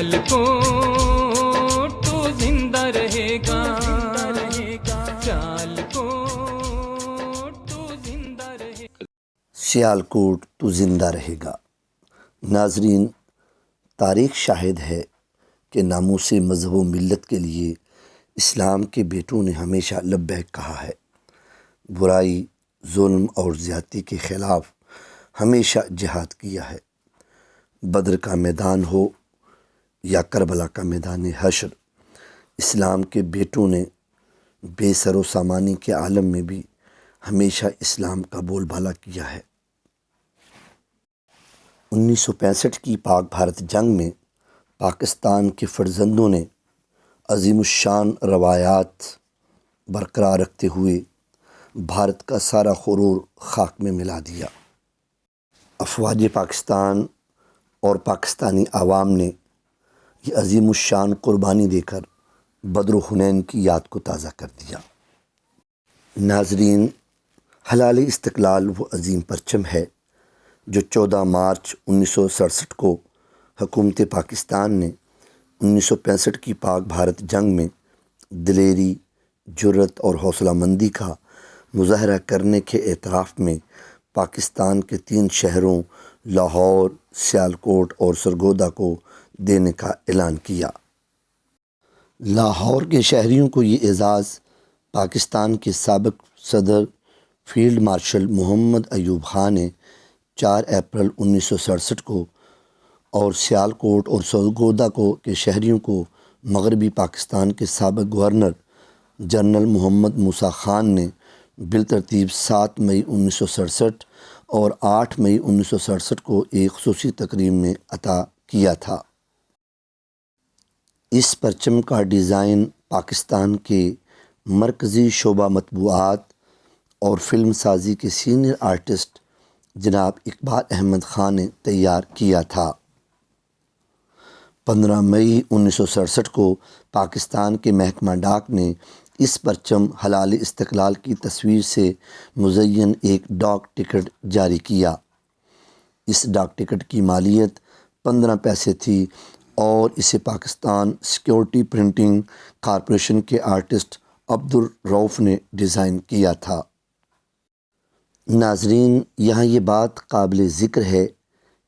سیالکوٹ تو زندہ رہے گا، سیالکوٹ تو زندہ رہے گا، سیالکوٹ تو زندہ رہے گا۔ ناظرین، تاریخ شاہد ہے کہ ناموس مذہب و ملت کے لیے اسلام کے بیٹوں نے ہمیشہ لبیک کہا ہے، برائی، ظلم اور زیادتی کے خلاف ہمیشہ جہاد کیا ہے۔ بدر کا میدان ہو یا کربلا کا میدان حشر، اسلام کے بیٹوں نے بے سر و سامانی کے عالم میں بھی ہمیشہ اسلام کا بول بالا کیا ہے۔ 1965 کی پاک بھارت جنگ میں پاکستان کے فرزندوں نے عظیم الشان روایات برقرار رکھتے ہوئے بھارت کا سارا غرور خاک میں ملا دیا۔ افواج پاکستان اور پاکستانی عوام نے یہ عظیم الشان قربانی دے کر بدر و حنین کی یاد کو تازہ کر دیا۔ ناظرین، ہلال استقلال وہ عظیم پرچم ہے جو 14 مارچ 1967 کو حکومت پاکستان نے 1965 کی پاک بھارت جنگ میں دلیری، جرأت اور حوصلہ مندی کا مظاہرہ کرنے کے اعتراف میں پاکستان کے 3 شہروں لاہور، سیالکوٹ اور سرگودا کو دینے کا اعلان کیا۔ لاہور کے شہریوں کو یہ اعزاز پاکستان کے سابق صدر فیلڈ مارشل محمد ایوب خان نے 4 اپریل 1967 کو اور سیالکوٹ اور سرگودا کے شہریوں کو مغربی پاکستان کے سابق گورنر جنرل محمد موسیٰ خان نے بالترتیب 7 مئی 1967 اور 8 مئی 1967 کو ایک خصوصی تقریب میں عطا کیا تھا۔ اس پرچم کا ڈیزائن پاکستان کے مرکزی شعبہ مطبوعات اور فلم سازی کے سینئر آرٹسٹ جناب اقبال احمد خان نے تیار کیا تھا۔ 15 مئی 1967 کو پاکستان کے محکمہ ڈاک نے اس پرچم ہلال استقلال کی تصویر سے مزین ایک ڈاک ٹکٹ جاری کیا۔ اس ڈاک ٹکٹ کی مالیت 15 پیسے تھی اور اسے پاکستان سیکورٹی پرنٹنگ کارپوریشن کے آرٹسٹ عبدالرؤف نے ڈیزائن کیا تھا۔ ناظرین، یہاں یہ بات قابل ذکر ہے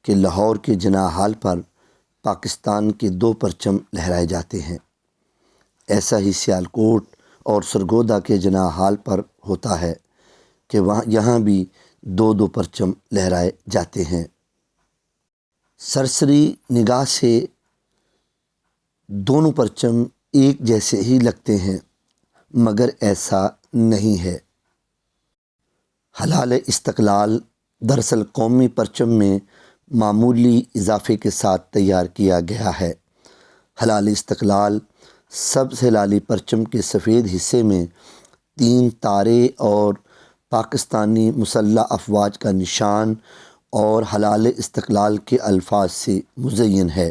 کہ لاہور کے جناح ہال پر پاکستان کے 2 پرچم لہرائے جاتے ہیں۔ ایسا ہی سیالکوٹ اور سرگودا کے جناح ہال پر ہوتا ہے کہ یہاں بھی 2 پرچم لہرائے جاتے ہیں۔ سرسری نگاہ سے دونوں پرچم ایک جیسے ہی لگتے ہیں، مگر ایسا نہیں ہے۔ ہلال استقلال دراصل قومی پرچم میں معمولی اضافے کے ساتھ تیار کیا گیا ہے۔ ہلال استقلال سبز ہلالی پرچم کے سفید حصے میں 3 تارے اور پاکستانی مسلح افواج کا نشان اور ہلال استقلال کے الفاظ سے مزین ہے۔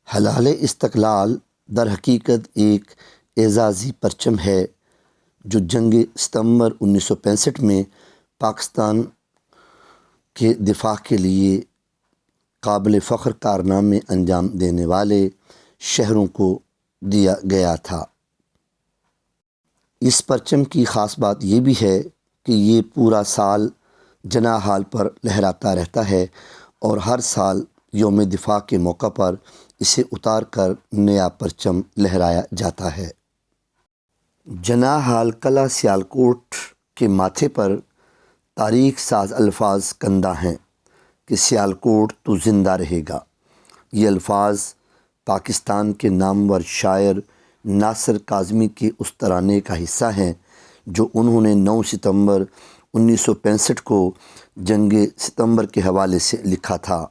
ہلال استقلال در حقیقت ایک اعزازی پرچم ہے جو جنگ ستمبر 1965 میں پاکستان کے دفاع کے لیے قابل فخر کارنامے انجام دینے والے شہروں کو دیا گیا تھا۔ اس پرچم کی خاص بات یہ بھی ہے کہ یہ پورا سال جناح ہال پر لہراتا رہتا ہے اور ہر سال یوم دفاع کے موقع پر اسے اتار کر نیا پرچم لہرایا جاتا ہے۔ جناح ہال قلعہ سیالکوٹ کے ماتھے پر تاریخ ساز الفاظ کندہ ہیں کہ سیالکوٹ تو زندہ رہے گا۔ یہ الفاظ پاکستان کے نامور شاعر ناصر کاظمی کے اس ترانے کا حصہ ہیں جو انہوں نے 9 ستمبر 1965 کو جنگ ستمبر کے حوالے سے لکھا تھا۔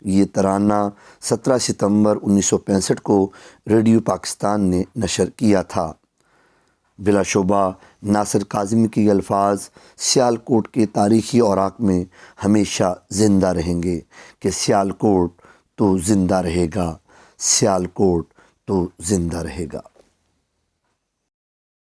یہ ترانہ 17 ستمبر 1965 کو ریڈیو پاکستان نے نشر کیا تھا۔ بلا شبہ ناصر کاظمی کے الفاظ سیالکوٹ کے تاریخی اوراق میں ہمیشہ زندہ رہیں گے کہ سیالکوٹ تو زندہ رہے گا، سیالکوٹ تو زندہ رہے گا۔